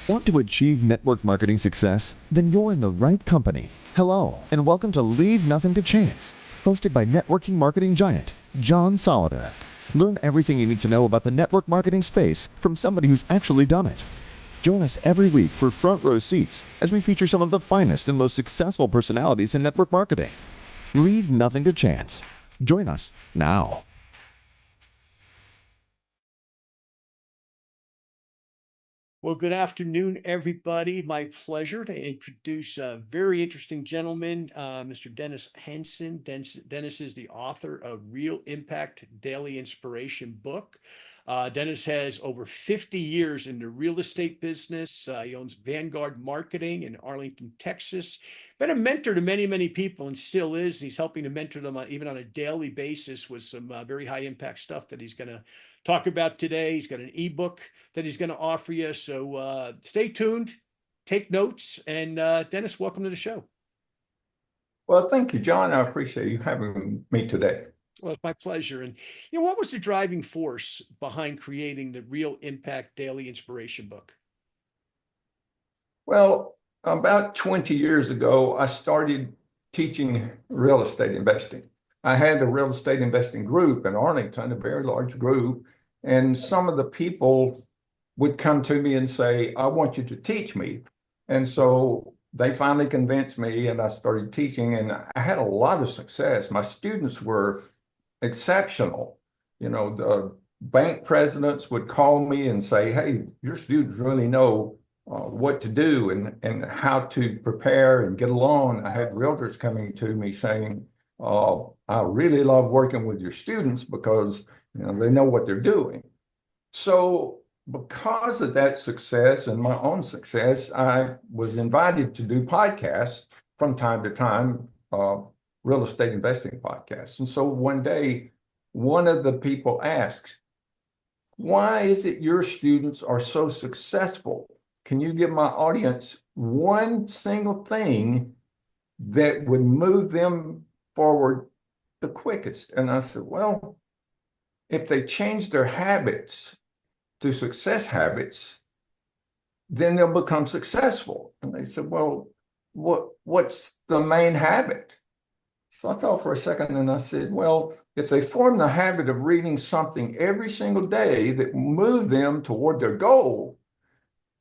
Want to achieve network marketing success? Then you're in the right company. Hello, and welcome to Leave Nothing to Chance, hosted by networking marketing giant, John Solleder. Learn everything you need to know about the network marketing space from somebody who's actually done it. Join us every week for front row seats as we feature some of the finest and most successful personalities in network marketing. Leave nothing to chance. Join us now. Well, good afternoon, everybody. My pleasure to introduce a very interesting gentleman, Mr. Dennis Henson. Dennis is the author of Real Impact Daily Inspiration book. Dennis has over 50 years in the real estate business. He owns Vanguard Marketing in Arlington, Texas. Been a mentor to many, many people and still is. He's helping to mentor them even on a daily basis with some very high impact stuff that he's going to talk about today. He's got an ebook that he's going to offer you. So stay tuned, take notes, and Dennis, welcome to the show. Well, thank you, John. I appreciate you having me today. Well, it's my pleasure. And what was the driving force behind creating the Real Impact Daily Inspiration book? Well, about 20 years ago, I started teaching real estate investing. I had a real estate investing group in Arlington, a very large group, and some of the people would come to me and say, I want you to teach me. And so they finally convinced me, and I started teaching, and I had a lot of success. My students were exceptional. The bank presidents would call me and say, hey, your students really know what to do and how to prepare and get along. I had realtors coming to me saying, I really love working with your students because they know what they're doing. So because of that success and my own success, I was invited to do podcasts from time to time, real estate investing podcasts. And so one day, one of the people asked, why is it your students are so successful? Can you give my audience one single thing that would move them forward the quickest? And I said, well, if they change their habits to success habits, then they'll become successful. And they said, well, what's the main habit? So I thought for a second and I said, well, if they form the habit of reading something every single day that will move them toward their goal,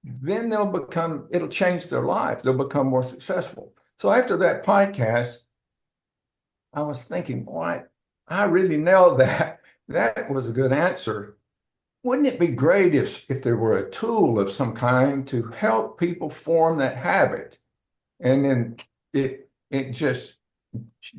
then it'll change their life. They'll become more successful. So after that podcast, I was thinking, boy, I really nailed that. That was a good answer. Wouldn't it be great if there were a tool of some kind to help people form that habit? And then it just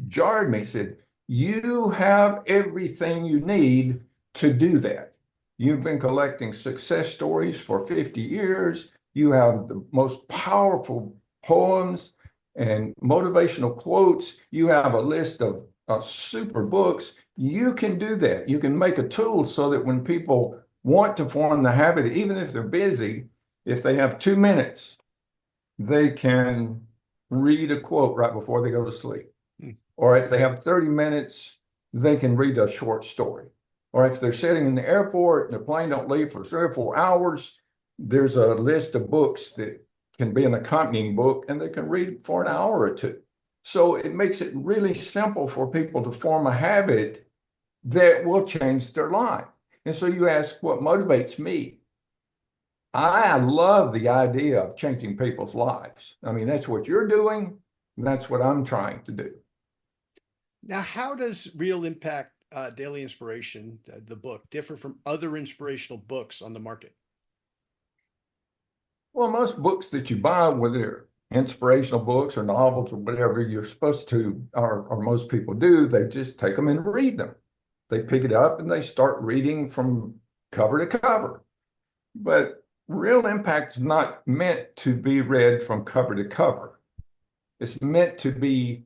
jarred me, said, you have everything you need to do that. You've been collecting success stories for 50 years. You have the most powerful poems and motivational quotes. You have a list of super books. You can do that. You can make a tool so that when people want to form the habit, even if they're busy, if they have 2 minutes, they can read a quote right before they go to sleep. Or if they have 30 minutes, they can read a short story. Or if they're sitting in the airport and the plane don't leave for 3 or 4 hours, there's a list of books that can be an accompanying book and they can read for an hour or two. So it makes it really simple for people to form a habit that will change their life. And so you ask, what motivates me? I love the idea of changing people's lives. I mean, that's what you're doing. And that's what I'm trying to do. Now, how does Real Impact Daily Inspiration, the book, differ from other inspirational books on the market? Well, most books that you buy, whether they're inspirational books or novels or whatever you're supposed to, or most people do, they just take them and read them. They pick it up and they start reading from cover to cover. But Real Impact's not meant to be read from cover to cover. It's meant to be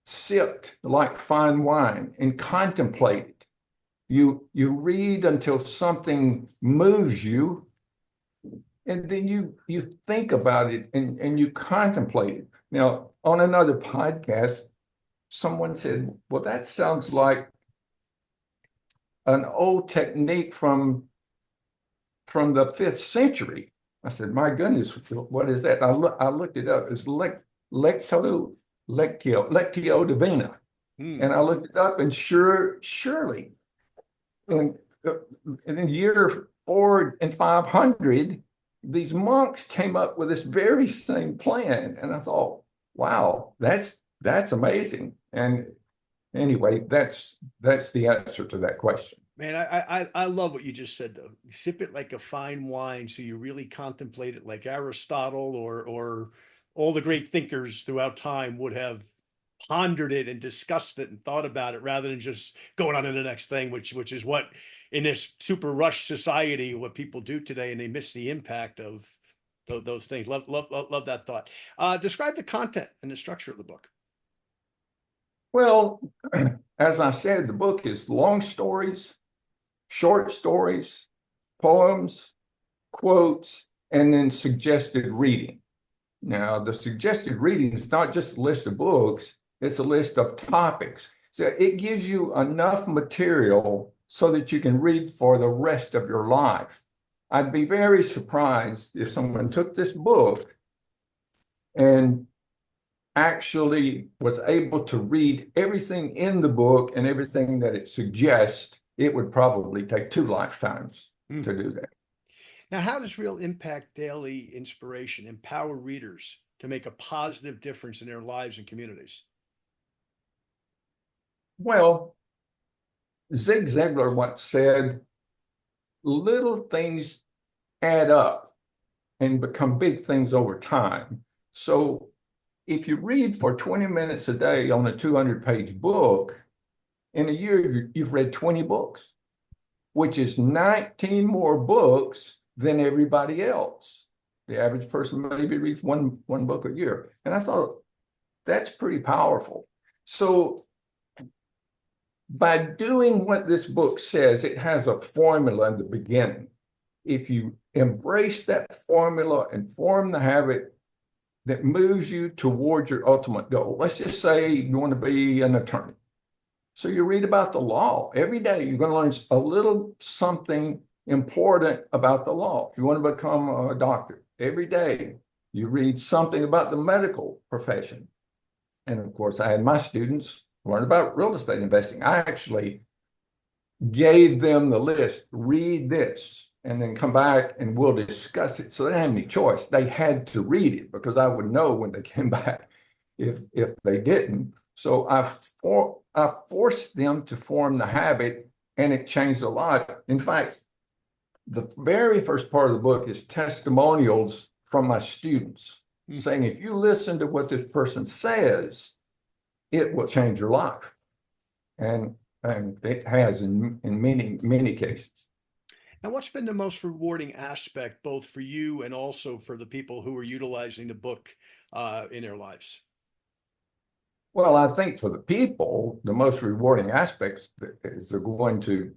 sipped like fine wine and contemplated. You read until something moves you, and then you think about it and you contemplate it. Now, on another podcast, someone said, well, that sounds like an old technique from the 5th century. I said, my goodness, what is that? I looked it up. It's 𝐓𝐇𝐎𝐒 Divina. And I looked it up, and surely, and in the year 4 and 500, these monks came up with this very same plan. And I thought, wow, that's amazing. And anyway, that's the answer to that question. Man, I love what you just said though. Sip it like a fine wine, so you really contemplate it like Aristotle or all the great thinkers throughout time would have pondered it and discussed it and thought about it rather than just going on to the next thing, which is what in this super rush society, what people do today, and they miss the impact of those things. Love that thought. Describe the content and the structure of the book. Well, as I said, the book is long stories, short stories, poems, quotes, and then suggested reading. Now, the suggested reading is not just a list of books, it's a list of topics. So it gives you enough material so that you can read for the rest of your life. I'd be very surprised if someone took this book and actually was able to read everything in the book and everything that it suggests. It would probably take 2 lifetimes to do that. Now, how does Real Impact Daily Inspiration empower readers to make a positive difference in their lives and communities? Well, Zig Ziglar once said, little things add up and become big things over time. So if you read for 20 minutes a day on a 200-page book, in a year, you've read 20 books, which is 19 more books than everybody else. The average person maybe reads one book a year. And I thought, that's pretty powerful. So by doing what this book says, it has a formula in the beginning. If you embrace that formula and form the habit that moves you towards your ultimate goal. Let's just say you want to be an attorney. So you read about the law every day. You're going to learn a little something important about the law. If you want to become a doctor, every day you read something about the medical profession. And of course, I had my students learn about real estate investing. I actually gave them the list, read this, and then come back and we'll discuss it. So they didn't have any choice. They had to read it because I would know when they came back if they didn't. So I forced them to form the habit, and it changed a lot. In fact, the very first part of the book is testimonials from my students saying, if you listen to what this person says, it will change your life. And it has in many, many cases. Now, what's been the most rewarding aspect, both for you and also for the people who are utilizing the book in their lives? Well, I think for the people, the most rewarding aspect is they're going to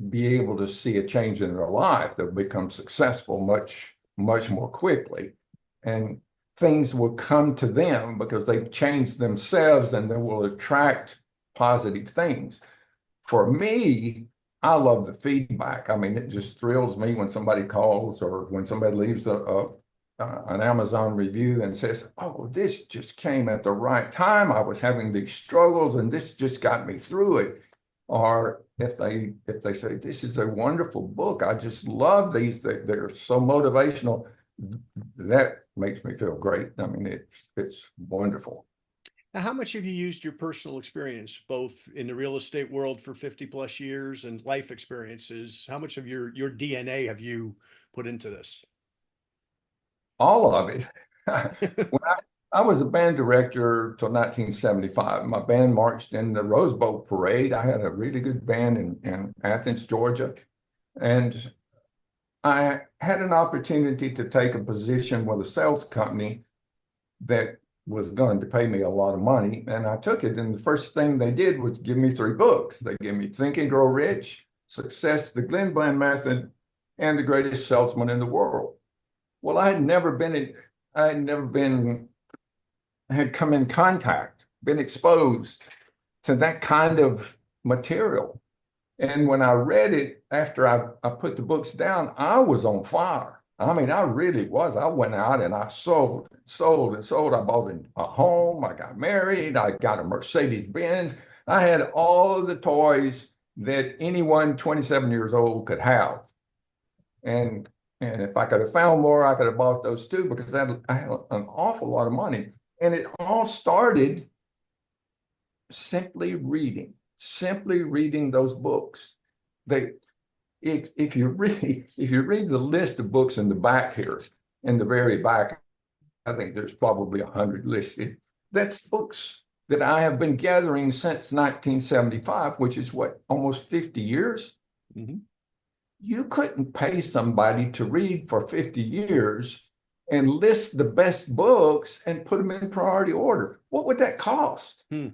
be able to see a change in their life. They'll become successful much, much more quickly. And things will come to them because they've changed themselves, and they will attract positive things. For me, I love the feedback. I mean, it just thrills me when somebody calls or when somebody leaves an Amazon review and says, oh, this just came at the right time. I was having these struggles and this just got me through it. Or if they say, this is a wonderful book, I just love these, they're so motivational, that makes me feel great. I mean, it's wonderful. Now, how much have you used your personal experience, both in the real estate world for 50 plus years and life experiences? How much of your DNA have you put into this? All of it. When I was a band director till 1975. My band marched in the Rose Bowl parade. I had a really good band in Athens, Georgia. And I had an opportunity to take a position with a sales company that was going to pay me a lot of money. And I took it. And the first thing they did was give me 3 books. They gave me Think and Grow Rich, Success, the Glenn Bland Method, and The Greatest Salesman in the World. Well, I had come in contact, been exposed to that kind of material. And when I read it, after I put the books down, I was on fire. I mean, I really was. I went out and I sold, sold, and sold. I bought a home. I got married. I got a Mercedes Benz. I had all of the toys that anyone 27 years old could have. And if I could have found more, I could have bought those too, because I had an awful lot of money. And it all started simply reading those books. They if you read the list of books in the back here, in the very back, I think there's probably 100 listed. That's books that I have been gathering since 1975, which is what, almost 50 years. Mm-hmm. You couldn't pay somebody to read for 50 years and list the best books and put them in priority order. What would that cost? It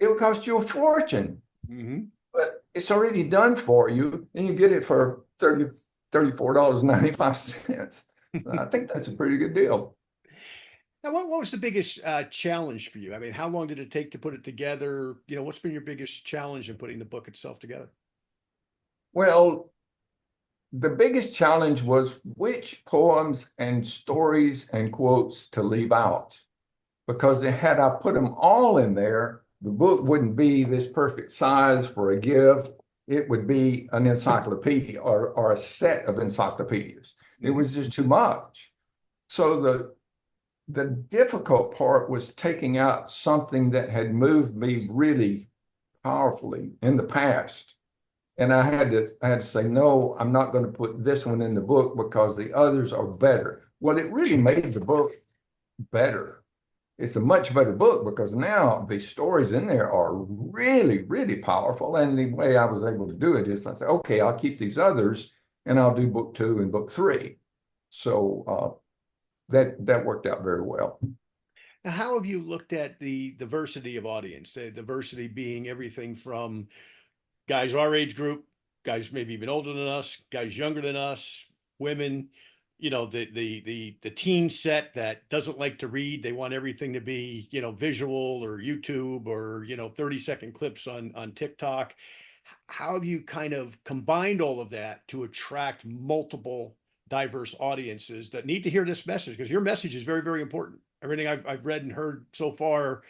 would cost you a fortune. Mm-hmm. But it's already done for you, and you get it for $34.95. I think that's a pretty good deal. Now, what was the biggest challenge for you? I mean, how long did it take to put it together? You know, what's been your biggest challenge in putting the book itself together? Well, the biggest challenge was which poems and stories and quotes to leave out. Because had I put them all in there, the book wouldn't be this perfect size for a gift. It would be an encyclopedia or a set of encyclopedias. It was just too much. So the difficult part was taking out something that had moved me really powerfully in the past. And I had to say, no, I'm not going to put this one in the book because the others are better. Well, it really made the book better. It's a much better book because now the stories in there are really, really powerful. And the way I was able to do it is I said, okay, I'll keep these others and I'll do book 2 and book 3. So that worked out very well. Now, how have you looked at the diversity of audience? The diversity being everything from guys our age group, guys maybe even older than us, guys younger than us, women, you know, the teen set that doesn't like to read. They want everything to be, you know, visual or YouTube or, you know, 30-second clips on TikTok. How have you kind of combined all of that to attract multiple diverse audiences that need to hear this message? Because your message is very, very important. Everything I've read and heard so far,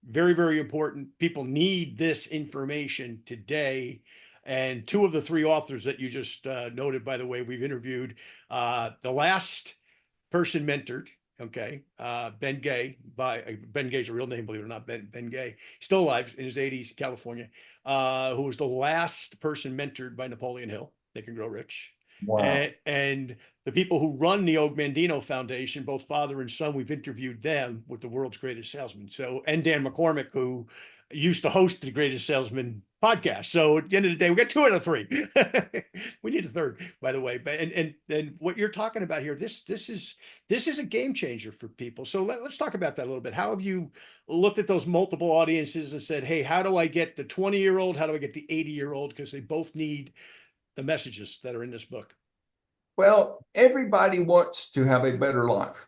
very, very important. People need this information today. And 2 of the 3 authors that you just noted, by the way, we've interviewed, the last person mentored, okay, Ben Gay, Ben Gay's a real name, believe it or not, Ben Gay, still alive in his 80s, California, who was the last person mentored by Napoleon Hill, Think and Grow Rich. Wow. And the people who run the Og Mandino Foundation, both father and son, we've interviewed them with the world's greatest salesman. So, and Dan McCormick, who used to host the Greatest Salesman podcast. So at the end of the day, we got 2 out of 3. We need a 3rd, by the way. But and what you're talking about here, this is a game changer for people. So let's talk about that a little bit. How have you looked at those multiple audiences and said, hey, how do I get the 20-year-old? How do I get the 80-year-old? Because they both need the messages that are in this book. Well, everybody wants to have a better life.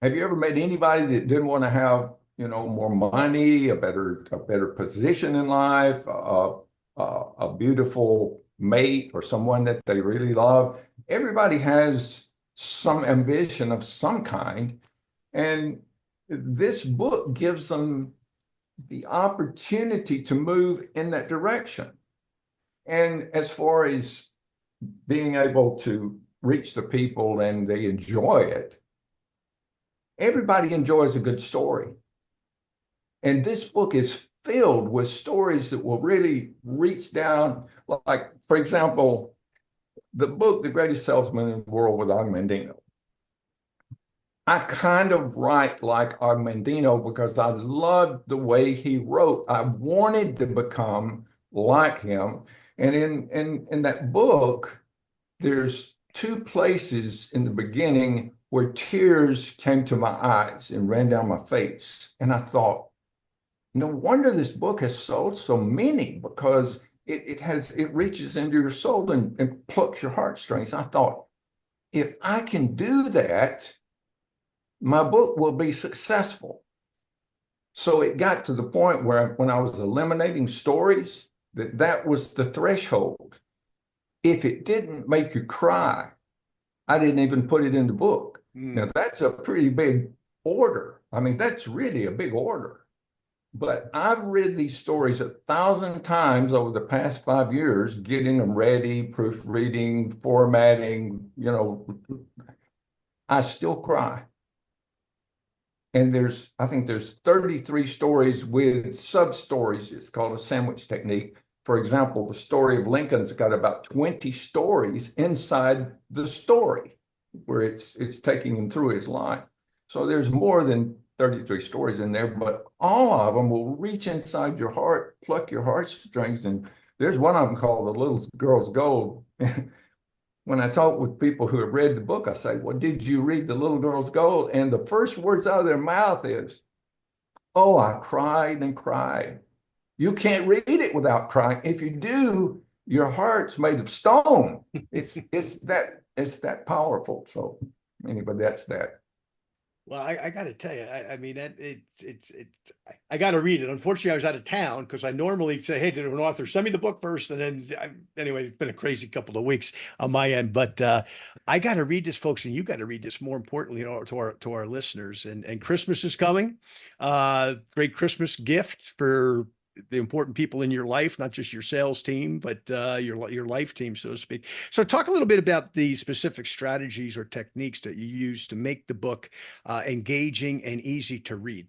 Have you ever met anybody that didn't want to have, you know, more money, a better position in life, a beautiful mate or someone that they really love? Everybody has some ambition of some kind. And this book gives them the opportunity to move in that direction. And as far as being able to reach the people and they enjoy it, everybody enjoys a good story. And this book is filled with stories that will really reach down. Like, for example, the book, The Greatest Salesman in the World with Og Mandino. I kind of write like Og Mandino because I loved the way he wrote. I wanted to become like him. And in that book, there's 2 places in the beginning where tears came to my eyes and ran down my face. And I thought, no wonder this book has sold so many, because it reaches into your soul and plucks your heartstrings. I thought, if I can do that, my book will be successful. So it got to the point where when I was eliminating stories, that was the threshold. If it didn't make you cry, I didn't even put it in the book. Mm. Now, that's a pretty big order. I mean, that's really a big order. But I've read these stories 1,000 times over the past 5 years, getting them ready, proofreading, formatting, I still cry. And I think there's 33 stories with sub-stories. It's called a sandwich technique. For example, the story of Lincoln's got about 20 stories inside the story where it's taking him through his life. So there's more than 33 stories in there, but all of them will reach inside your heart, pluck your heartstrings. And there's one of them called The Little Girl's Gold. When I talk with people who have read the book, I say, well, did you read The Little Girl's Gold? And the first words out of their mouth is, oh, I cried and cried. You can't read it without crying. If you do, your heart's made of stone. It's that powerful. So anyway, that's that. Well, I got to tell you, I mean, I got to read it. Unfortunately, I was out of town because I normally say, hey, to an author, send me the book first. And then anyway, it's been a crazy couple of weeks on my end, but I got to read this, folks. And you got to read this, more importantly, to our listeners. And Christmas is coming. Great Christmas gift for the important people in your life, not just your sales team, but your life team, so to speak. So talk a little bit about the specific strategies or techniques that you use to make the book engaging and easy to read.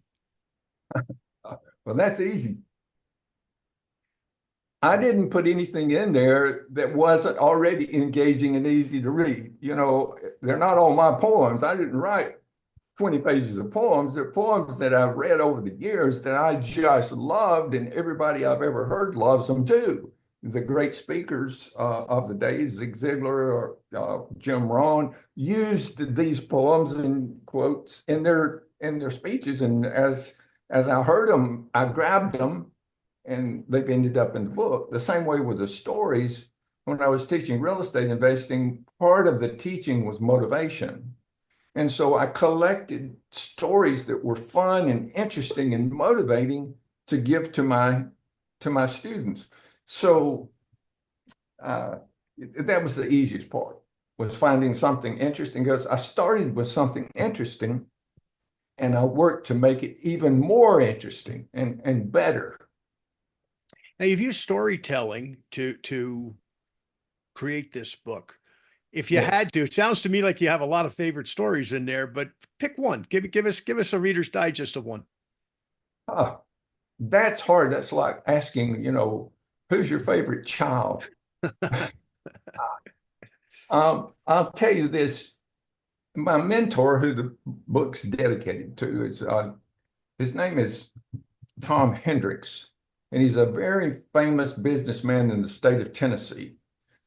Well, that's easy. I didn't put anything in there that wasn't already engaging and easy to read. They're not all my poems. I didn't write 20 pages of poems. They're poems that I've read over the years that I just loved, and everybody I've ever heard loves them too. The great speakers of the day, Zig Ziglar or Jim Rohn, used these poems and quotes in their speeches. And as I heard them, I grabbed them, and they've ended up in the book. The same way with the stories. When I was teaching real estate investing, part of the teaching was motivation. And so I collected stories that were fun and interesting and motivating to give to my students. So that was the easiest part, was finding something interesting, because I started with something interesting and I worked to make it even more interesting and better. Now, you've used storytelling to create this book. If you had to, it sounds to me like you have a lot of favorite stories in there, but pick one. Give us a Reader's Digest of one. That's hard. That's like asking, who's your favorite child? I'll tell you this. My mentor, who the book's dedicated to, is his name is Tom Hendricks, and he's a very famous businessman in the state of Tennessee.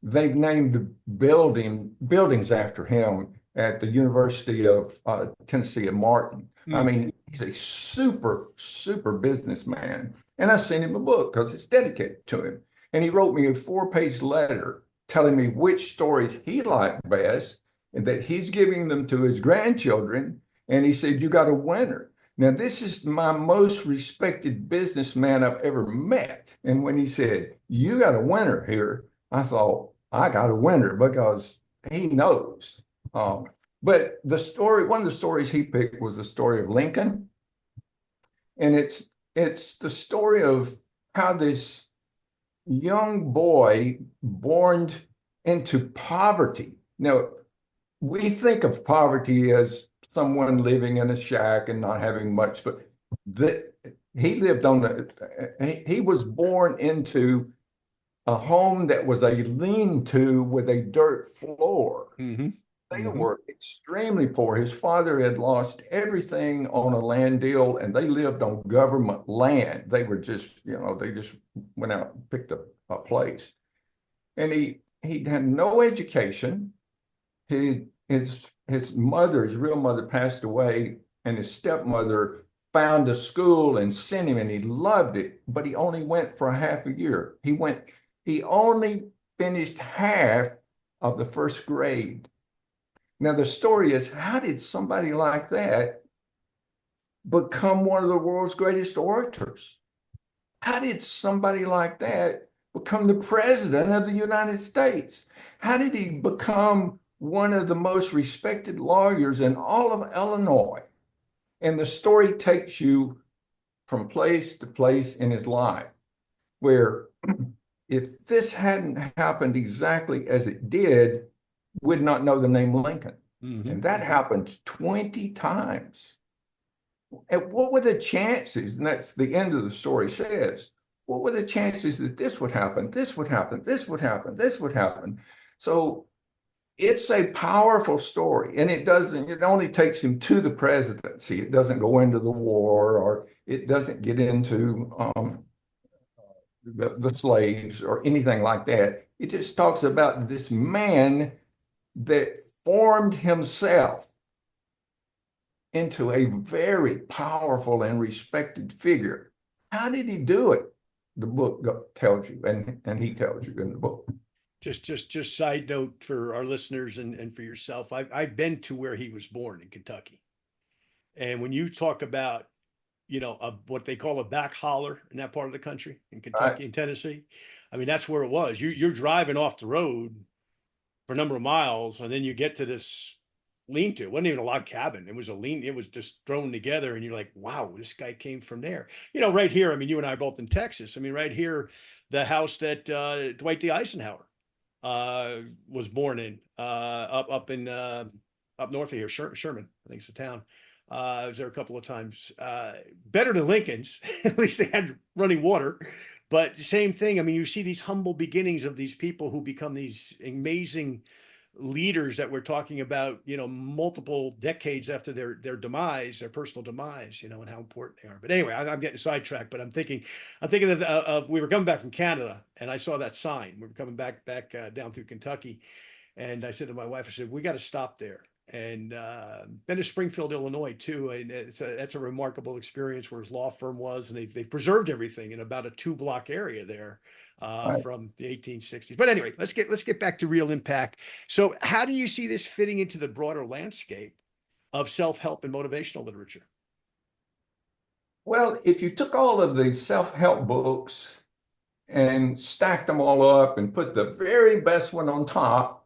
They've named buildings after him at the University of Tennessee at Martin. I mean, he's a super, super businessman. And I sent him a book because it's dedicated to him. And he wrote me a 4-page letter telling me which stories he liked best and that he's giving them to his grandchildren. And he said, you got a winner. Now, this is my most respected businessman I've ever met. And when he said, you got a winner here, I thought, I got a winner, because he knows. But one of the stories he picked was the story of Lincoln. And it's the story of how this young boy born into poverty. Now, we think of poverty as someone living in a shack and not having much, but he was born into a home that was a lean-to with a dirt floor. They were extremely poor. His father had lost everything on a land deal, and they lived on government land. They were just, they just went out and picked up a place. And he had no education. His mother, his real mother, passed away, and his stepmother found a school and sent him, and he loved it, but he only went for half a year. He only finished half of the first grade. Now, the story is, how did somebody like that become one of the world's greatest orators? How did somebody like that become the president of the United States? How did he become one of the most respected lawyers in all of Illinois. And the story takes you from place to place in his life, where if this hadn't happened exactly as it did, we'd not know the name Lincoln. And that happened 20 times. And what were the chances? And that's the end of the story says, what were the chances that this would happen, this would happen, this would happen, this would happen? So it's a powerful story, and it only takes him to the presidency. It doesn't go into the war, or it doesn't get into the slaves or anything like that. It just talks about this man that formed himself into a very powerful and respected figure. How did he do it? The book tells you, and he tells you in the book. Just side note for our listeners and for yourself, I've been to where he was born in Kentucky. And when you talk about, what they call a back holler in that part of the country, in Kentucky and Tennessee, I mean, that's where it was. You're driving off the road for a number of miles, and then you get to this lean-to. It wasn't even a log cabin. It was it was just thrown together, and you're like, wow, this guy came from there. Right here, I mean, you and I are both in Texas. I mean, right here, the house that Dwight D. Eisenhower was born in, up north of here, Sherman, I think it's the town. I was there a couple of times. Better than Lincoln's. At least they had running water. But same thing. I mean, you see these humble beginnings of these people who become these amazing leaders that we're talking about, multiple decades after their demise, their personal demise, and how important they are. But anyway, I'm getting sidetracked. But I'm thinking of we were coming back from Canada, and I saw that sign. We were coming back down through Kentucky, and I said to my wife, I said, we got to stop there. And been to Springfield, Illinois too, and that's a remarkable experience where his law firm was, and they've preserved everything in about a 2-block area there from the 1860s. But anyway, let's get back to Real Impact. So, how do you see this fitting into the broader landscape of self-help and motivational literature? Well, if you took all of these self-help books and stacked them all up and put the very best one on top,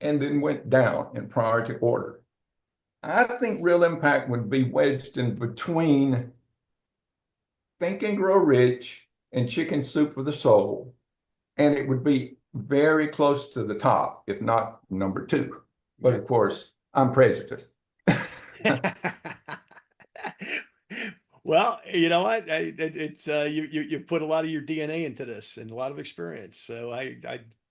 and then went down in priority order, I think Real Impact would be wedged in between Think and Grow Rich and Chicken Soup for the Soul, and it would be very close to the top, if not number 2. But of course, I'm prejudiced. Well, you know what? It's you've put a lot of your DNA into this and a lot of experience. So I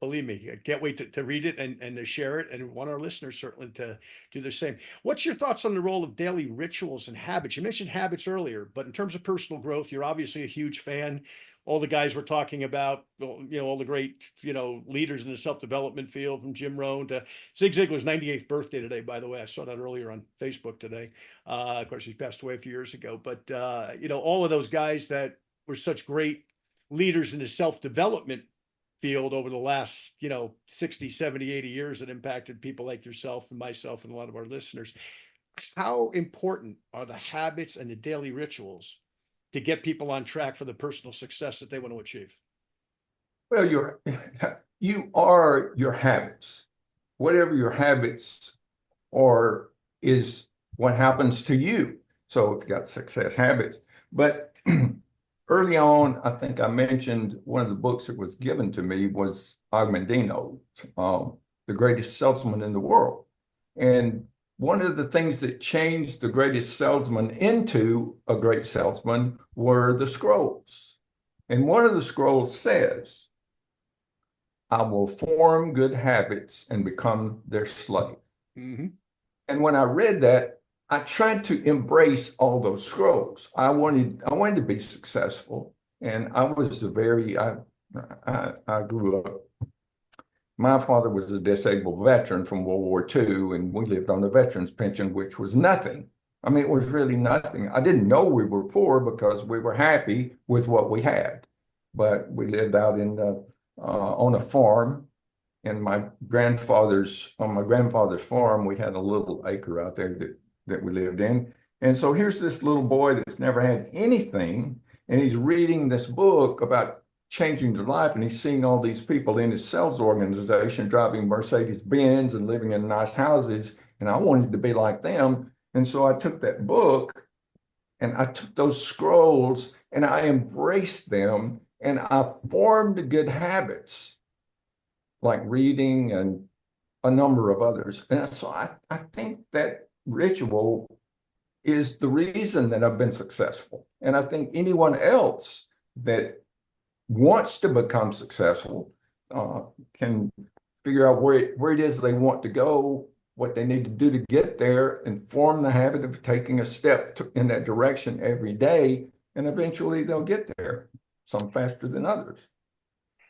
believe me, I can't wait to read it and to share it, and want our listeners certainly to do the same. What's your thoughts on the role of daily rituals and habits? You mentioned habits earlier, but in terms of personal growth, you're obviously a huge fan. All the guys we're talking about, all the great, leaders in the self-development field, from Jim Rohn to Zig Ziglar's 98th birthday today, by the way. I saw that earlier on Facebook today. Of course, he passed away a few years ago, but, all of those guys that were such great leaders in the self-development field over the last, 60, 70, 80 years that impacted people like yourself and myself and a lot of our listeners. How important are the habits and the daily rituals to get people on track for the personal success that they want to achieve? Well, you are your habits. Whatever your habits are is what happens to you. So it's got success habits. But early on, I think I mentioned one of the books that was given to me was Og Mandino, The Greatest Salesman in the World. And one of the things that changed the greatest salesman into a great salesman were the scrolls. And one of the scrolls says, I will form good habits and become their slave. Mm-hmm. And when I read that, I tried to embrace all those scrolls. I wanted to be successful. And I was I grew up. My father was a disabled veteran from World War II, and we lived on a veteran's pension, which was nothing. I mean, it was really nothing. I didn't know we were poor because we were happy with what we had. But we lived out on a farm, and on my grandfather's farm, we had a little acre out there that we lived in. And so here's this little boy that's never had anything, and he's reading this book about changing their life, and he's seeing all these people in his sales organization driving Mercedes Benz and living in nice houses, and I wanted to be like them. And so I took that book and I took those scrolls and I embraced them, and I formed good habits like reading and a number of others. And so I think that ritual is the reason that I've been successful. And I think anyone else that wants to become successful can figure out where it is they want to go, what they need to do to get there, and form the habit of taking a step in that direction every day. And eventually they'll get there, some faster than others.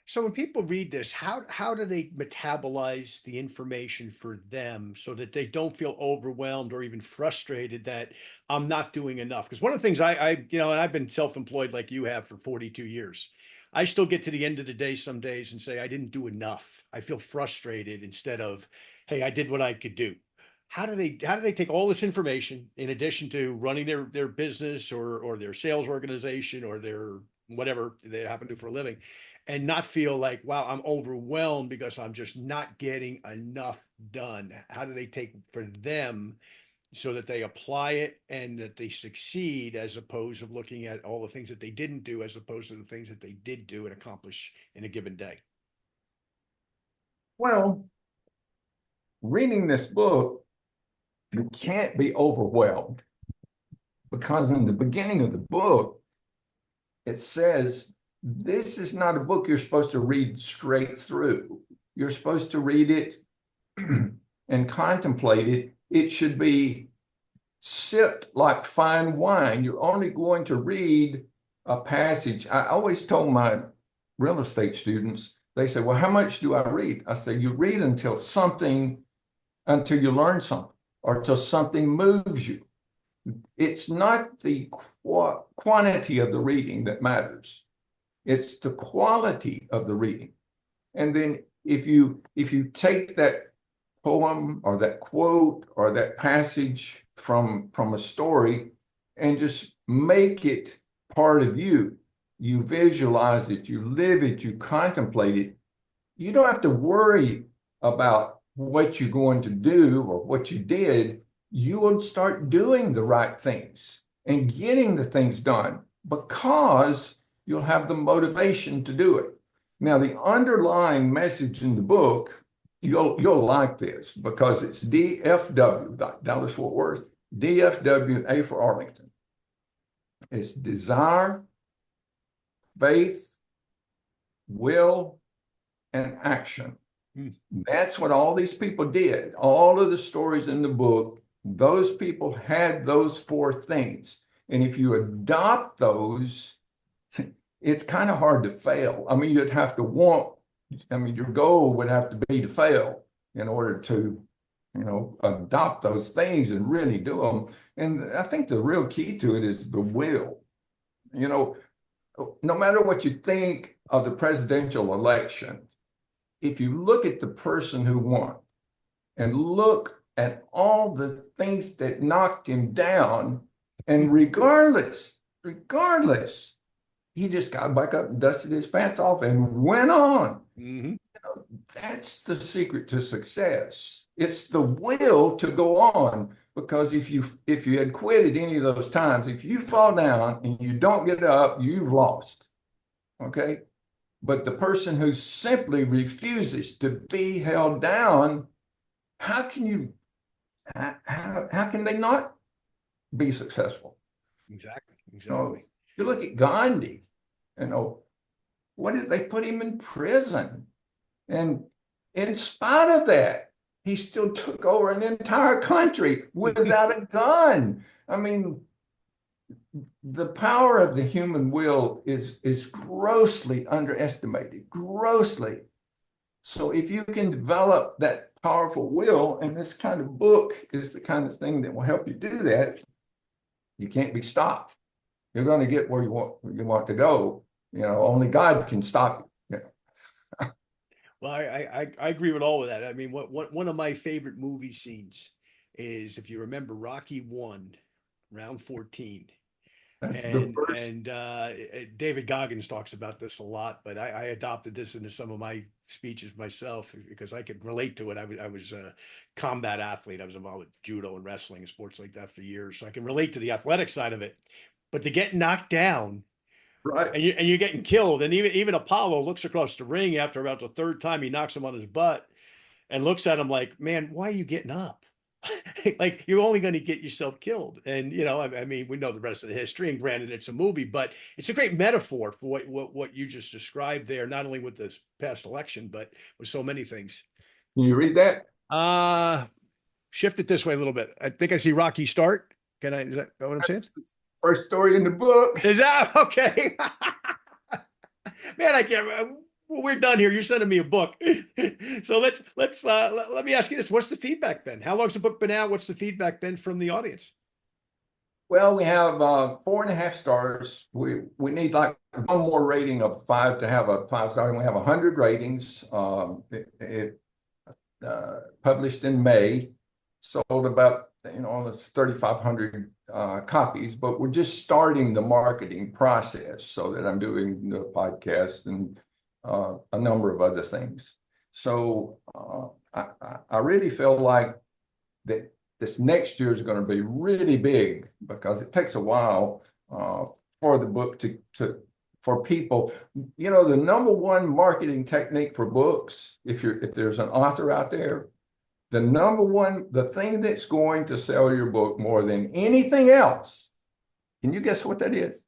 So when people read this, how do they metabolize the information for them so that they don't feel overwhelmed or even frustrated that I'm not doing enough? Because one of the things and I've been self-employed like you have for 42 years. I still get to the end of the day some days and say, I didn't do enough. I feel frustrated instead of, hey, I did what I could do. How do they take all this information in addition to running their business or their sales organization or their whatever they happen to do for a living, and not feel like, wow, I'm overwhelmed because I'm just not getting enough done? How do they take for them so that they apply it and that they succeed, as opposed to looking at all the things that they didn't do, as opposed to the things that they did do and accomplish in a given day? Well, reading this book, you can't be overwhelmed, because in the beginning of the book, it says, this is not a book you're supposed to read straight through. You're supposed to read it and contemplate it. It should be sipped like fine wine. You're only going to read a passage. I always told my real estate students, they say, well, how much do I read? I say, you read until you learn something or until something moves you. It's not the quantity of the reading that matters. It's the quality of the reading. And then if you take that poem or that quote or that passage from a story and just make it part of you, you visualize it, you live it, you contemplate it, you don't have to worry about what you're going to do or what you did. You will start doing the right things and getting the things done because you'll have the motivation to do it. Now, the underlying message in the book, you'll like this because it's DFW, Dallas Fort Worth, DFW, and A for Arlington. It's desire, faith, will, and action. That's what all these people did. All of the stories in the book, those people had those four things. And if you adopt those, it's kind of hard to fail. I mean, you'd have to your goal would have to be to fail in order to, adopt those things and really do them. And I think the real key to it is the will. No matter what you think of the presidential election, if you look at the person who won and look at all the things that knocked him down, and regardless, he just got back up and dusted his pants off and went on. Mm-hmm. That's the secret to success. It's the will to go on, because if you had quit at any of those times, if you fall down and you don't get up, you've lost. Okay? But the person who simply refuses to be held down, how can they not be successful? Exactly. You look at Gandhi, what did they put him in prison? And in spite of that, he still took over an entire country without a gun. I mean, the power of the human will is grossly underestimated, grossly. So if you can develop that powerful will, and this kind of book is the kind of thing that will help you do that, you can't be stopped. You're going to get where you want to go. Only God can stop you. Well, I agree with all of that. I mean, one of my favorite movie scenes is, if you remember, Rocky 1, round 14. That's the first. David Goggins talks about this a lot, but I adopted this into some of my speeches myself because I could relate to it. I was a combat athlete. I was involved with judo and wrestling and sports like that for years. So I can relate to the athletic side of it. But to get knocked down Right. and you're getting killed, and even Apollo looks across the ring after about the third time he knocks him on his butt and looks at him like, man, why are you getting up? Like you're only going to get yourself killed. And I mean, we know the rest of the history, and granted it's a movie, but it's a great metaphor for what you just described there, not only with this past election, but with so many things. Can you read that? Shift it this way a little bit. I think I see Rocky start. Is that what I'm saying? First story in the book. Is that okay? Man, I can't. We're done here. You're sending me a book. So let me ask you this. What's the feedback been? How long's the book been out? What's the feedback been from the audience? Well, we have 4.5 stars. We need like one more rating of 5 to have a 5-star. And we have 100 ratings. It published in May, sold about almost 3,500 copies. But we're just starting the marketing process, so that I'm doing the podcast and a number of other things. So I really feel like that this next year is going to be really big, because it takes a while for the book for people. The number one marketing technique for books, if there's an author out there, the thing that's going to sell your book more than anything else, can you guess what that is?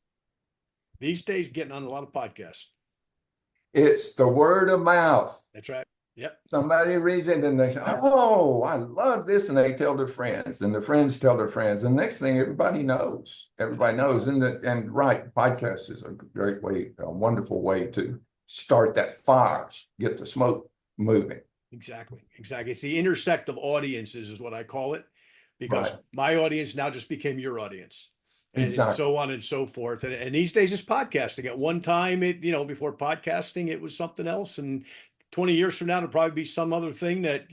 These days, getting on a lot of podcasts. It's the word of mouth. That's right. Yep. Somebody reads it and they say, "Oh, I love this," and they tell their friends, and their friends tell their friends, and next thing everybody knows. And right, podcast is a great way, a wonderful way to start that fire, get the smoke moving. Exactly. It's the intersect of audiences is what I call it, because my audience now just became your audience. And so on and so forth. And these days it's podcasting. At one time, before podcasting, it was something else. And 20 years from now, it'll probably be some other thing that,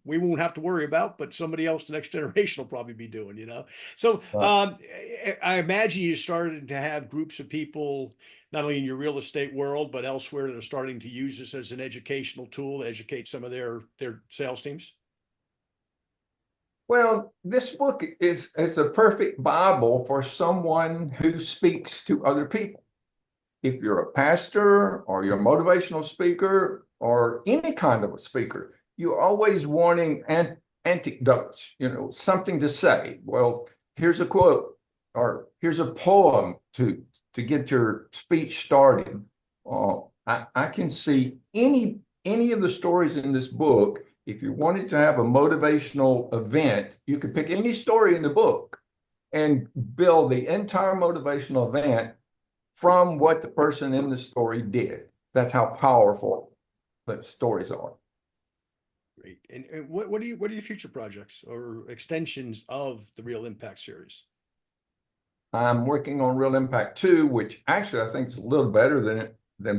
we won't have to worry about, but somebody else, the next generation, will probably be doing, So I imagine you started to have groups of people, not only in your real estate world, but elsewhere, that are starting to use this as an educational tool to educate some of their sales teams. Well, this book is a perfect Bible for someone who speaks to other people. If you're a pastor or you're a motivational speaker or any kind of a speaker, you're always wanting anecdotes, something to say. Well, here's a quote, or here's a poem to get your speech started. I can see any of the stories in this book. If you wanted to have a motivational event, you could pick any story in the book and build the entire motivational event from what the person in the story did. That's how powerful the stories are. Great. And what are your future projects or extensions of the Real Impact series? I'm working on Real Impact 2, which actually I think is a little better than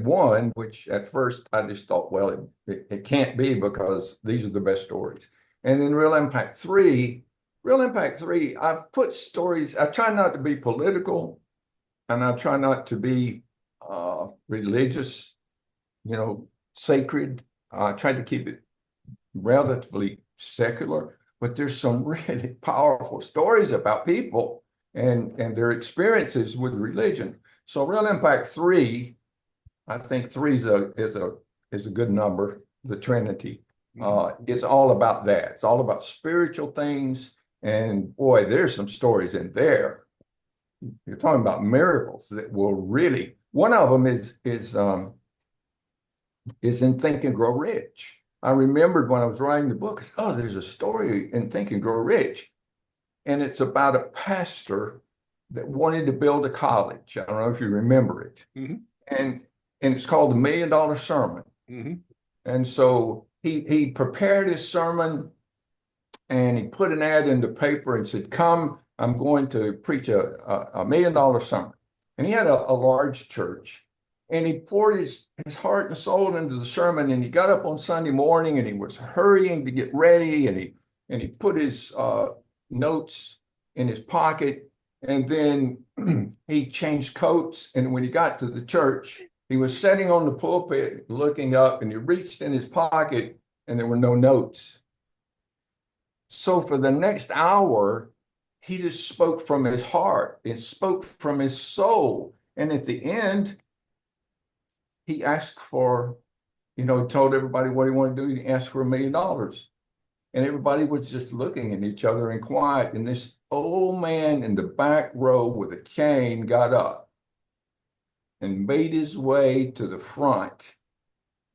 1, which at first I just thought, well, it can't be, because these are the best stories. And then Real Impact 3, I've put stories, I try not to be political, and I try not to be religious, sacred. I try to keep it relatively secular, but there's some really powerful stories about people and their experiences with religion. So Real Impact 3, I think 3 is a good number, the Trinity. It's all about that. It's all about spiritual things. And boy, there's some stories in there. You're talking about miracles that will really, one of them is in Think and Grow Rich. I remembered when I was writing the book, there's a story in Think and Grow Rich. And it's about a pastor that wanted to build a college. I don't know if you remember it. Mm-hmm. And it's called the $1 Million Sermon. Mm-hmm. And so he prepared his sermon, and he put an ad in the paper and said, "Come, I'm going to preach a $1 million sermon." And he had a large church, and he poured his heart and soul into the sermon. And he got up on Sunday morning, and he was hurrying to get ready, and he put his notes in his pocket, And then he changed coats. And when he got to the church, he was sitting on the pulpit looking up, and he reached in his pocket and there were no notes. So for the next hour, he just spoke from his heart and spoke from his soul. And at the end, he asked for, he told everybody what he wanted to do. He asked for $1 million. And everybody was just looking at each other and quiet. And this old man in the back row with a cane got up and made his way to the front.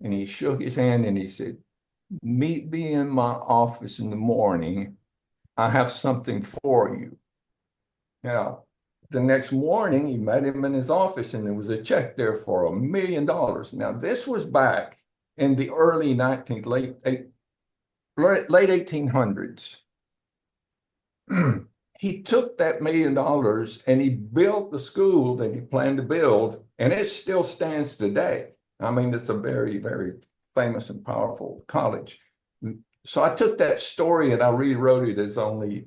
And he shook his hand and he said, "Meet me in my office in the morning. I have something for you." Now, the next morning, he met him in his office and there was a check there for $1 million. Now, this was back in the early 19th, late 1800s. He took that $1 million and he built the school that he planned to build, and it still stands today. I mean, it's a very, very famous and powerful college. So I took that story and I rewrote it as only,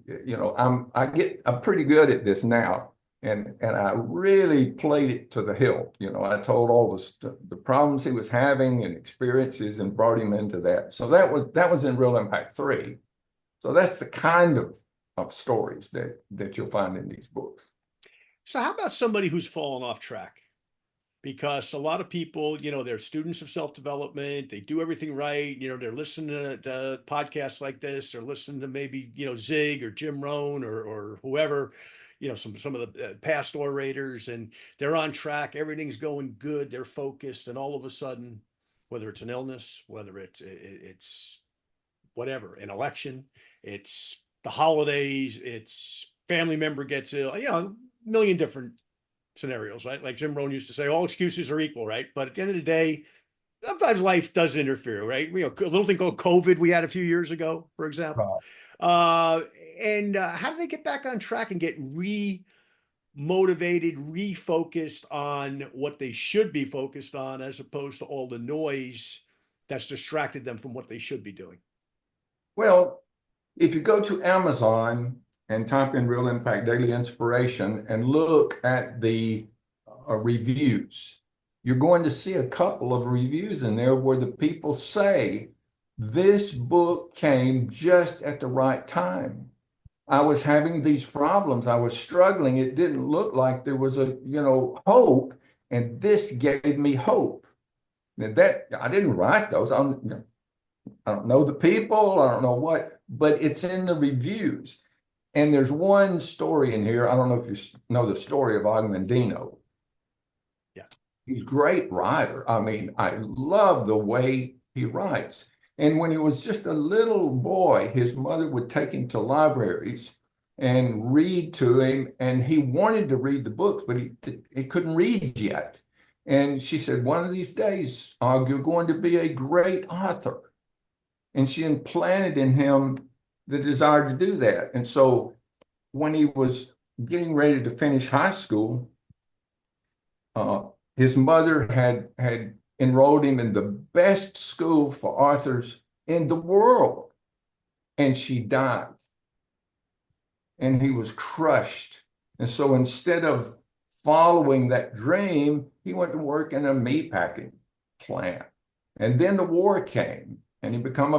I'm pretty good at this now. And I really played it to the hilt. I told all the problems he was having and experiences and brought him into that. So that was in Real Impact 3. So that's the kind of stories that you'll find in these books. So how about somebody who's fallen off track? Because a lot of people, they're students of self-development. They do everything right. They're listening to podcasts like this, or listening to maybe, Zig or Jim Rohn or whoever, some of the past orators, and they're on track. Everything's going good. They're focused. And all of a sudden, whether it's an illness, whether it's whatever, an election, it's the holidays, it's family member gets ill, a million different scenarios, right? Like Jim Rohn used to say, all excuses are equal, right? But at the end of the day, sometimes life does interfere, right? A little thing called COVID we had a few years ago, for example. How do they get back on track and get re-motivated, refocused on what they should be focused on, as opposed to all the noise that's distracted them from what they should be doing? Well, if you go to Amazon and type in Real Impact Daily Inspiration and look at the reviews, you're going to see a couple of reviews in there where the people say, "This book came just at the right time. I was having these problems. I was struggling. It didn't look like there was hope, and this gave me hope." And that, I didn't write those. I don't know the people. I don't know what, but it's in the reviews. And there's one story in here. I don't know if you know the story of Og Mandino. Yeah. He's a great writer. I mean, I love the way he writes. And when he was just a little boy, his mother would take him to libraries and read to him. And he wanted to read the books, but he couldn't read yet. And she said, "One of these days, Og, you're going to be a great author." And she implanted in him the desire to do that. And so when he was getting ready to finish high school, his mother had enrolled him in the best school for authors in the world. And she died. And he was crushed. And so instead of following that dream, he went to work in a meat packing plant. And then the war came, and he became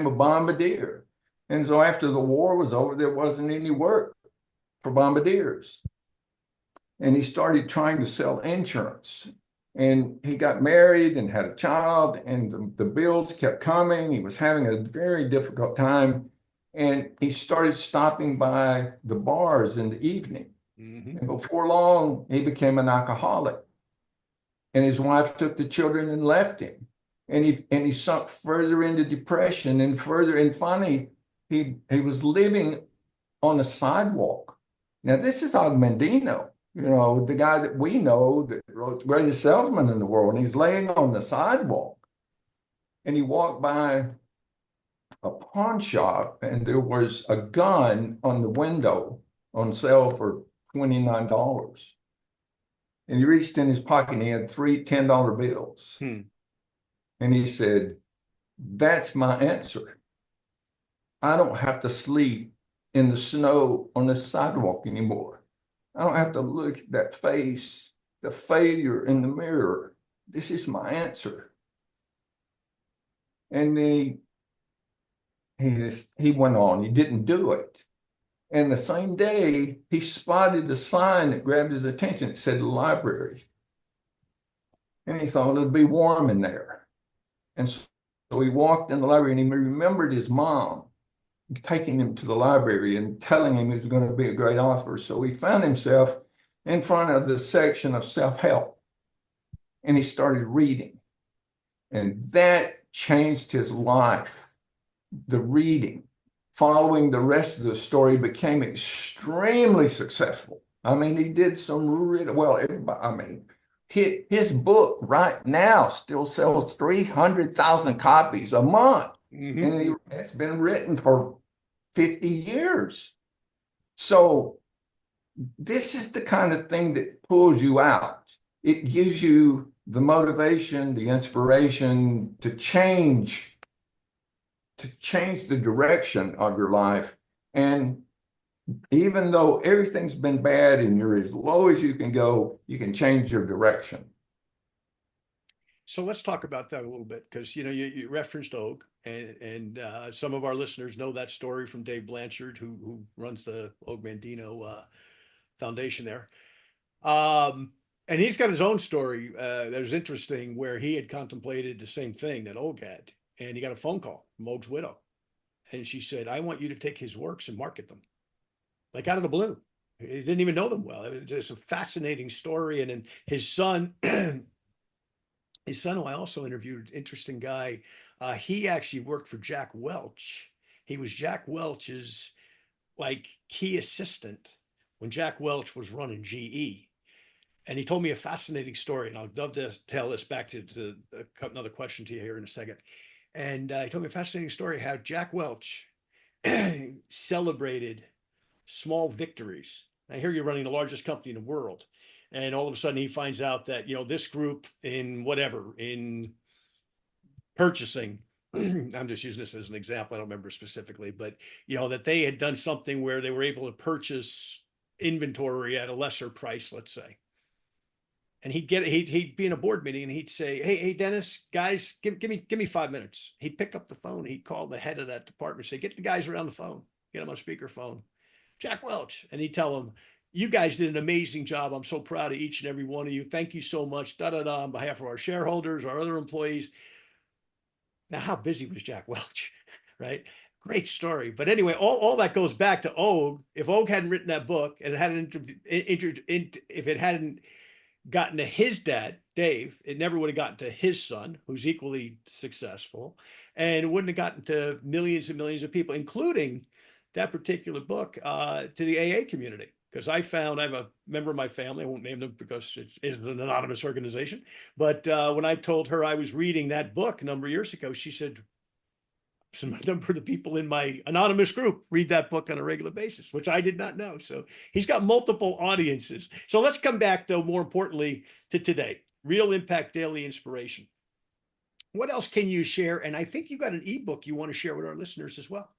a bombardier. And so after the war was over, there wasn't any work for bombardiers. And he started trying to sell insurance. And he got married and had a child, and the bills kept coming. He was having a very difficult time. And he started stopping by the bars in the evening. Mm-hmm. And before long, he became an alcoholic. And his wife took the children and left him. And he sunk further into depression and further. And finally, he was living on the sidewalk. Now, this is Og Mandino, the guy that we know that wrote The Greatest Salesman in the World. And he's laying on the sidewalk. And he walked by a pawn shop, and there was a gun on the window on sale for $29. And he reached in his pocket and he had 3 $10 bills. And he said, "That's my answer. I don't have to sleep in the snow on the sidewalk anymore. I don't have to look at that face, the failure in the mirror. This is my answer. And then he went on, he didn't do it. And the same day, he spotted a sign that grabbed his attention. It said library. And he thought it'd be warm in there. And so he walked in the library and he remembered his mom taking him to the library and telling him he was going to be a great author. So he found himself in front of the section of self-help and he started reading. And that changed his life. The reading, following the rest of the story, became extremely successful. I mean, he did some really well. Everybody, I mean, his book right now still sells 300,000 copies a month. Mm-hmm. And it's been written for 50 years. So this is the kind of thing that pulls you out. It gives you the motivation, the inspiration to change the direction of your life. And even though everything's been bad and you're as low as you can go, you can change your direction. So let's talk about that a little bit, because you referenced Og, and some of our listeners know that story from Dave Blanchard, who runs the Og Mandino Foundation there. And he's got his own story that was interesting, where he had contemplated the same thing that Og had, and he got a phone call from Og's widow, and she said, "I want you to take his works and market them," like out of the blue. He didn't even know them well. It was just a fascinating story. And then his son. His son, who I also interviewed, interesting guy, he actually worked for Jack Welch. He was Jack Welch's like key assistant when Jack Welch was running GE. And he told me a fascinating story, and I'll love to tell this back to another question to you here in a second. And he told me a fascinating story how Jack Welch celebrated small victories. I hear you're running the largest company in the world. And all of a sudden he finds out that, this group in purchasing, I'm just using this as an example, I don't remember specifically, but, that they had done something where they were able to purchase inventory at a lesser price, let's say. And he'd be in a board meeting and he'd say, hey, Dennis, guys, give me 5 minutes. He'd pick up the phone. He'd call the head of that department, say, get the guys around the phone, get them on speakerphone. Jack Welch. And he'd tell them, "You guys did an amazing job. I'm so proud of each and every one of you. Thank you so much. On behalf of our shareholders, our other employees." Now, how busy was Jack Welch, right? Great story. But anyway, all that goes back to Og. If Og hadn't written that book and if it hadn't gotten to his dad, Dave, it never would have gotten to his son, who's equally successful, and it wouldn't have gotten to millions and millions of people, including that particular book, to the AA community. Because I have a member of my family, I won't name them because it's an anonymous organization, but when I told her I was reading that book a number of years ago, she said, "Some number of the people in my anonymous group read that book on a regular basis," which I did not know. So he's got multiple audiences. So let's come back, though, more importantly, to today. Real Impact Daily Inspiration. What else can you share? And I think you got an ebook you want to share with our listeners as well.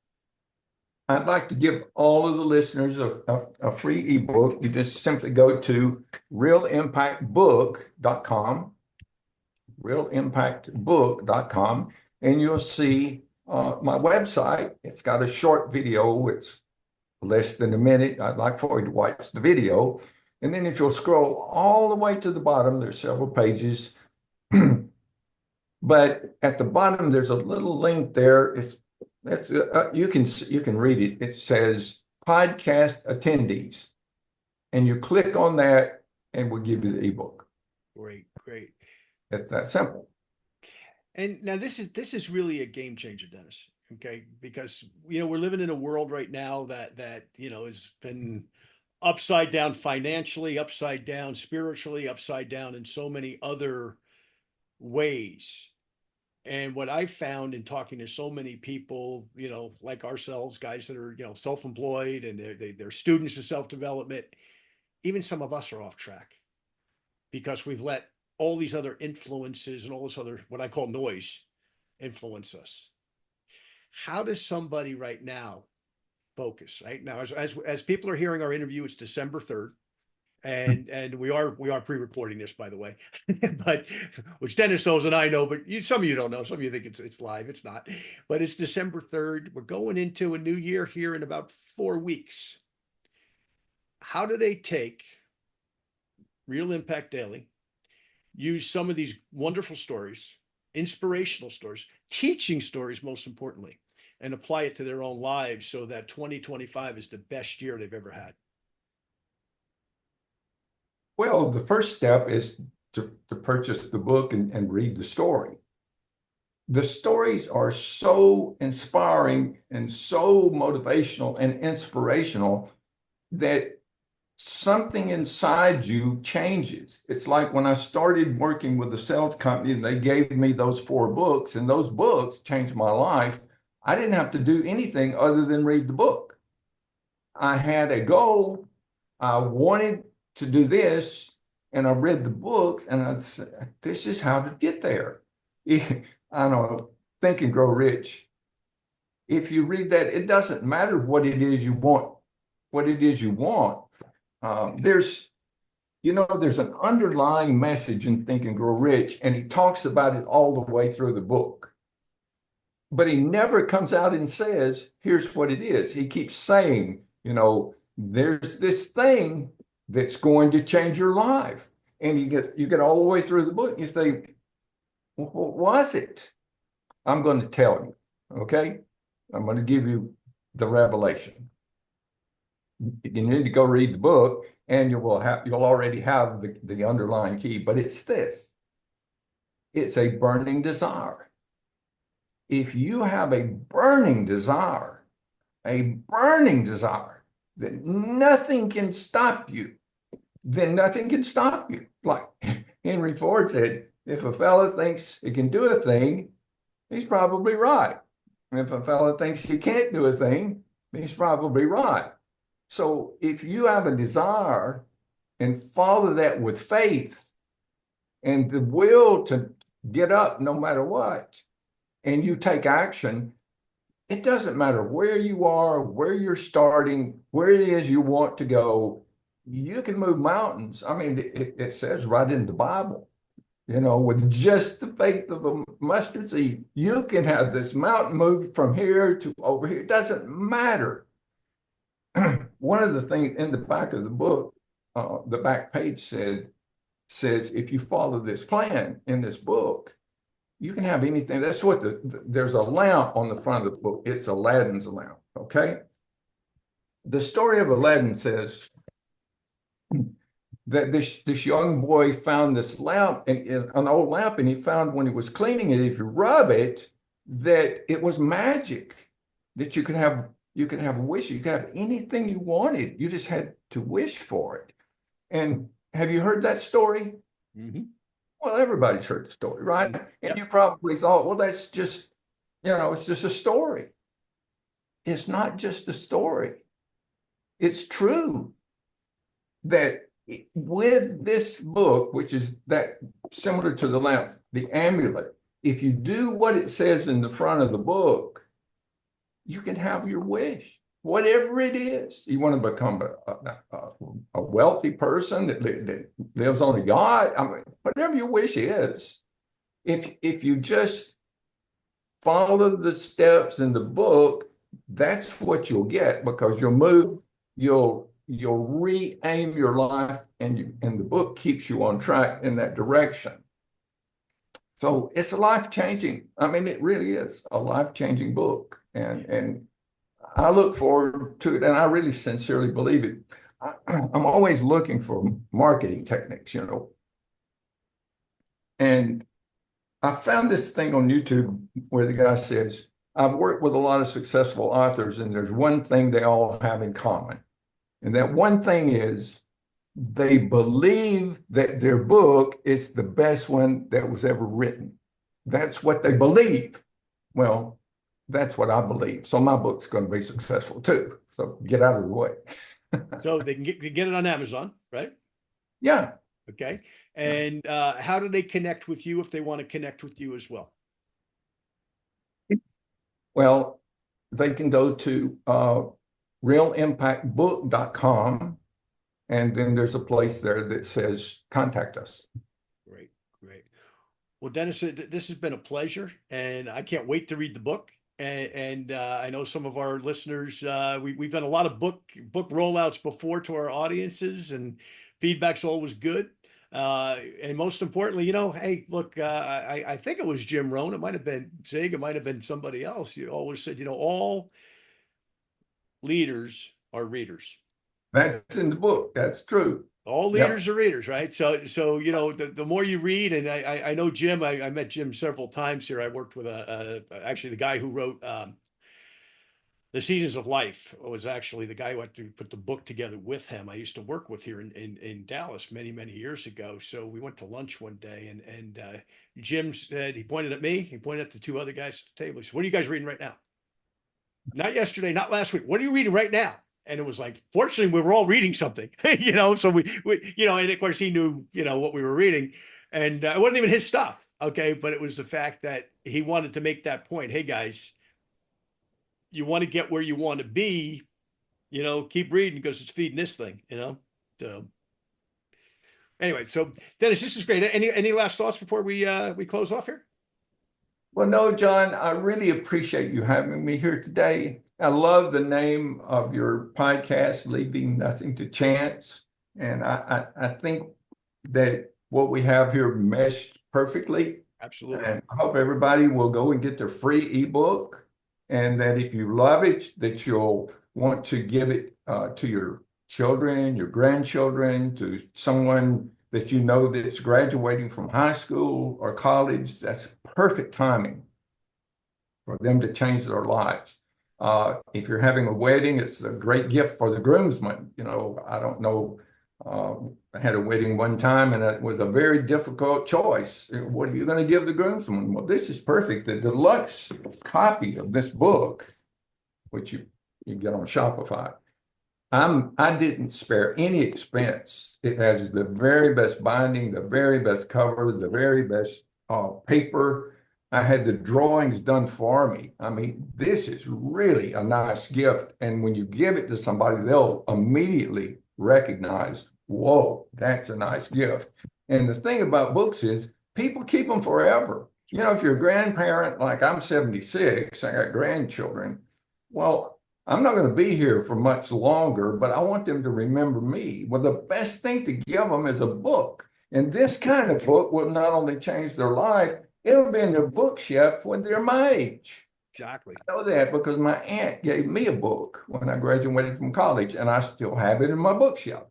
I'd like to give all of the listeners a free ebook. You just simply go to realimpactbook.com, realimpactbook.com, and you'll see my website. It's got a short video. It's less than a minute. I'd like for you to watch the video. And then if you'll scroll all the way to the bottom, there's several pages. But at the bottom, there's a little link there. You can read it. It says podcast attendees, and you click on that, and we'll give you the ebook. Great. It's that simple. And now this is really a game changer, Dennis. Okay, because we're living in a world right now that has been upside down financially, upside down spiritually, upside down in so many other ways. And what I found in talking to so many people, like ourselves, guys that are, self-employed and they're students of self-development, even some of us are off track because we've let all these other influences and all this other, what I call noise, influence us. How does somebody right now focus, right? Now, as people are hearing our interview, it's December 3rd. And we are pre-recording this, by the way, but which Dennis knows and I know, but some of you don't know. Some of you think it's live. It's not, but it's December 3rd. We're going into a new year here in about 4 weeks. How do they take Real Impact Daily, use some of these wonderful stories, inspirational stories, teaching stories, most importantly, and apply it to their own lives so that 2025 is the best year they've ever had? Well, the first step is to purchase the book and read the story. The stories are so inspiring and so motivational and inspirational that something inside you changes. It's like when I started working with the sales company and they gave me those 4 books, and those books changed my life. I didn't have to do anything other than read the book. I had a goal. I wanted to do this, and I read the books, and I said, this is how to get there. I don't know, Think and Grow Rich. If you read that, it doesn't matter what it is you want, there's an underlying message in Think and Grow Rich, and he talks about it all the way through the book. But he never comes out and says, here's what it is. He keeps saying, there's this thing that's going to change your life. And you get all the way through the book, and you think, what was it? I'm going to tell you, okay? I'm going to give you the revelation. You need to go read the book, and you'll already have the underlying key, but it's this. It's a burning desire. If you have a burning desire, that nothing can stop you, then nothing can stop you. Like Henry Ford said, if a fella thinks he can do a thing, he's probably right. If a fella thinks he can't do a thing, he's probably right. So if you have a desire and follow that with faith and the will to get up no matter what, and you take action, it doesn't matter where you are, where you're starting, where it is you want to go, you can move mountains. I mean, it says right in the Bible, with just the faith of a mustard seed, you can have this mountain moved from here to over here. It doesn't matter. One of the things in the back of the book, the back page says, if you follow this plan in this book, you can have anything. That's what there's a lamp on the front of the book. It's Aladdin's lamp, okay? The story of Aladdin says that this young boy found this lamp, and an old lamp, and he found when he was cleaning it, if you rub it, that it was magic, that you could have a wish, you could have anything you wanted. You just had to wish for it. And have you heard that story? Mm-hmm. Well, everybody's heard the story, right? Yep. And you probably thought, well, that's just, it's just a story. It's not just a story. It's true that with this book, which is that similar to the lamp, the amulet, if you do what it says in the front of the book, you can have your wish, whatever it is. You want to become a wealthy person that lives on a yacht. I mean, whatever your wish is, if you just follow the steps in the book, that's what you'll get, because you'll move, you'll re-aim your life, and the book keeps you on track in that direction. So it's a life-changing, it really is a life-changing book. And I look forward to it, and I really sincerely believe it. I'm always looking for marketing techniques, And I found this thing on YouTube where the guy says, I've worked with a lot of successful authors, and there's one thing they all have in common. And that one thing is they believe that their book is the best one that was ever written. That's what they believe. Well, that's what I believe. So my book's going to be successful too. So get out of the way. So they can get it on Amazon, right? Yeah. Okay. And how do they connect with you if they want to connect with you as well? Well, they can go to realimpactbook.com, And then there's a place there that says, contact us. Great, great. Well, Dennis, this has been a pleasure, and I can't wait to read the book. And I know some of our listeners, we've done a lot of book rollouts before to our audiences, and feedback's always good. And most importantly, hey, look, I think it was Jim Rohn. It might have been Zig. It might have been somebody else. You always said, all leaders are readers. That's in the book. That's true. All leaders are readers, right? So the more you read, and I know Jim. I met Jim several times here. I worked with actually the guy who wrote The Seasons of Life was actually the guy who had to put the book together with him. I used to work with here in Dallas many years ago. So we went to lunch one day, and Jim said, he pointed at me, he pointed at the two other guys at the table. He said, "What are you guys reading right now? Not yesterday, not last week. What are you reading right now?" And it was like, fortunately, we were all reading something, so we and of course he knew, what we were reading, and it wasn't even his stuff. Okay. But it was the fact that he wanted to make that point. Hey guys, you want to get where you want to be, keep reading because it's feeding this thing, so anyway, so Dennis, this is great. Any last thoughts before we close off here? Well, no, John, I really appreciate you having me here today. I love the name of your podcast, Leaving Nothing to Chance. And I think that what we have here meshed perfectly. Absolutely. And I hope everybody will go and get their free ebook. And that if you love it, that you'll want to give it to your children, your grandchildren, to someone that you know that's graduating from high school or college. That's perfect timing for them to change their lives. If you're having a wedding, it's a great gift for the groomsmen. I don't know. I had a wedding one time, and it was a very difficult choice. What are you going to give the groomsmen? Well, this is perfect. The deluxe copy of this book, which you get on Shopify, I didn't spare any expense. It has the very best binding, the very best cover, the very best paper. I had the drawings done for me. I mean, this is really a nice gift. And when you give it to somebody, they'll immediately recognize, whoa, that's a nice gift. And the thing about books is people keep them forever. If you're a grandparent, like I'm 76, I got grandchildren. Well, I'm not going to be here for much longer, but I want them to remember me. Well, the best thing to give them is a book. And this kind of book will not only change their life, it'll be in their bookshelf when they're my age. Exactly. I know that because my aunt gave me a book when I graduated from college, and I still have it in my bookshelf.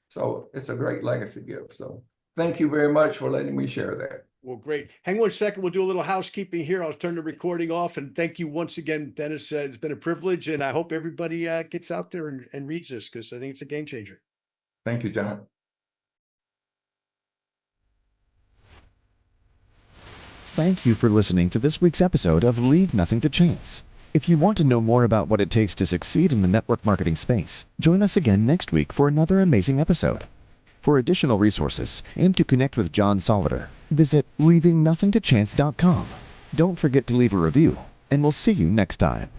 So it's a great legacy gift. So thank you very much for letting me share that. Well, great. Hang on a second. We'll do a little housekeeping here. I'll turn the recording off. And thank you once again, Dennis. It's been a privilege. And I hope everybody gets out there and reads this, because I think it's a game changer. Thank you, John. Thank you for listening to this week's episode of Leave Nothing to Chance. If you want to know more about what it takes to succeed in the network marketing space, join us again next week for another amazing episode. For additional resources and to connect with John Solleder, visit leavingnothingtochance.com. Don't forget to leave a review, and we'll see you next time.